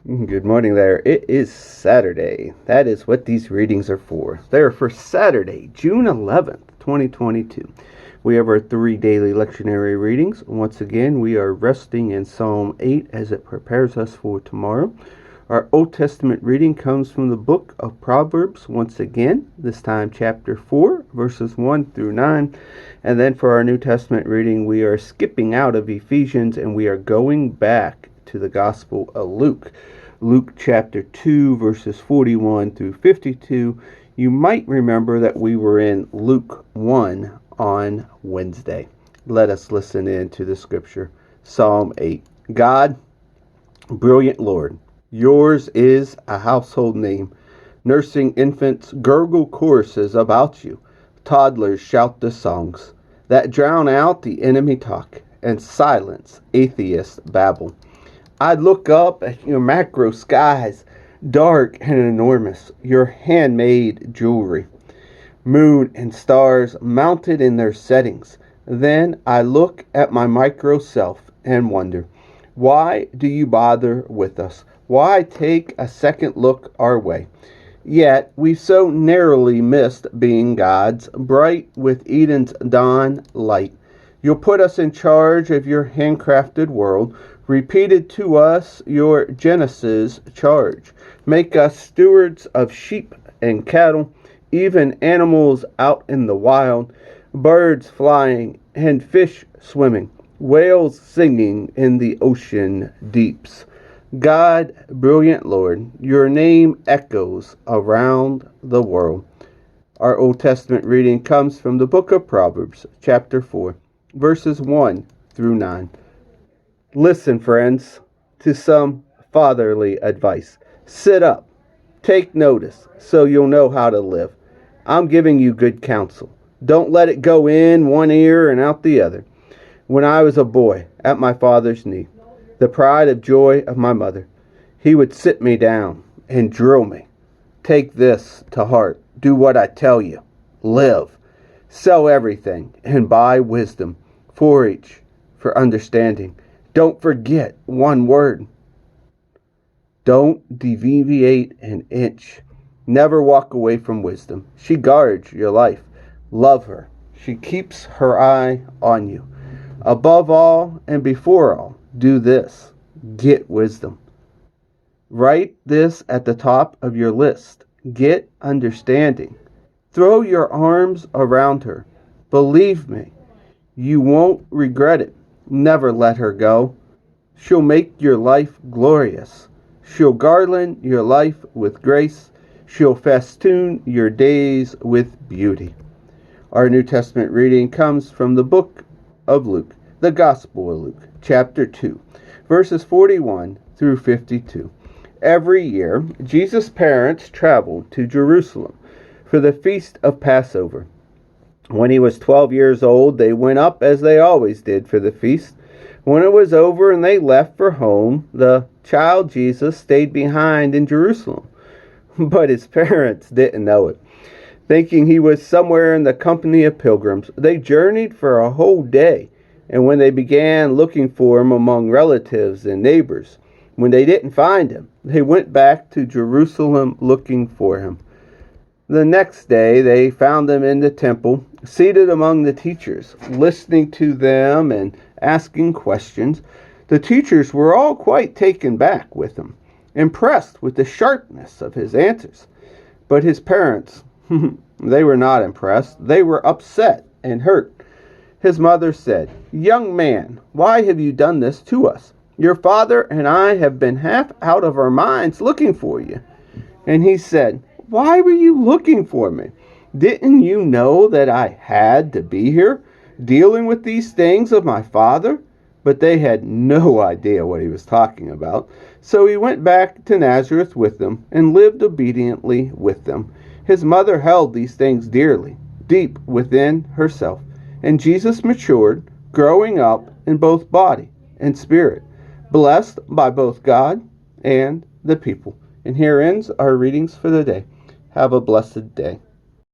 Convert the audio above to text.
Good morning there. It is Saturday. That is what these readings are for. They are for Saturday, June 11th, 2022. We have our 3 daily lectionary readings. Once again, we are resting in Psalm 8 as it prepares us for tomorrow. Our Old Testament reading comes from the book of Proverbs once again, this time chapter 4, verses 1 through 9. And then for our New Testament reading, we are skipping out of Ephesians and we are going back to the Gospel of Luke. Luke chapter 2, verses 41 through 52. You might remember that we were in Luke 1 on Wednesday. Let us listen in to the scripture. Psalm 8. God, brilliant Lord, yours is a household name. Nursing infants gurgle choruses about you. Toddlers shout the songs that drown out the enemy talk and silence atheist babble. I look up at your macro skies, dark and enormous, your handmade jewelry, moon and stars mounted in their settings. Then I look at my micro self and wonder, why do you bother with us? Why take a second look our way? Yet we've so narrowly missed being God's, bright with Eden's dawn light. You'll put us in charge of your handcrafted world, repeated to us your Genesis charge. Make us stewards of sheep and cattle, even animals out in the wild, birds flying and fish swimming, whales singing in the ocean deeps. God, brilliant Lord, your name echoes around the world. Our Old Testament reading comes from the book of Proverbs, chapter 4, verses 1 through 9. Listen, friends, to some fatherly advice. Sit up, take notice, so you'll know how to live. I'm giving you good counsel. Don't let it go in one ear and out the other. When I was a boy, at my father's knee, the pride of joy of my mother, he would sit me down and drill me. Take this to heart. Do what I tell you. Live. Sell everything and buy wisdom. Forage for understanding. Don't forget one word. Don't deviate an inch. Never walk away from wisdom. She guards your life. Love her. She keeps her eye on you. Above all and before all, do this. Get wisdom. Write this at the top of your list. Get understanding. Throw your arms around her. Believe me, you won't regret it. Never let her go. She'll make your life glorious. She'll garland your life with grace. She'll festoon your days with beauty. Our New Testament reading comes from the book of Luke, the Gospel of Luke, chapter 2, verses 41 through 52. Every year, Jesus' parents traveled to Jerusalem for the feast of Passover. When he was 12 years old, they went up as they always did for the feast. When it was over and they left for home, the child Jesus stayed behind in Jerusalem. But his parents didn't know it. Thinking he was somewhere in the company of pilgrims, they journeyed for a whole day. And when they began looking for him among relatives and neighbors, when they didn't find him, they went back to Jerusalem looking for him. The next day, they found him in the temple, seated among the teachers, listening to them and asking questions. The teachers were all quite taken back with him, impressed with the sharpness of his answers. But his parents, they were not impressed. They were upset and hurt. His mother said, "Young man, why have you done this to us? Your father and I have been half out of our minds looking for you." And he said, "Why were you looking for me? Didn't you know that I had to be here, dealing with these things of my father?" But they had no idea what he was talking about. So he went back to Nazareth with them and lived obediently with them. His mother held these things dearly, deep within herself. And Jesus matured, growing up in both body and spirit, blessed by both God and the people. And here ends our readings for the day. Have a blessed day.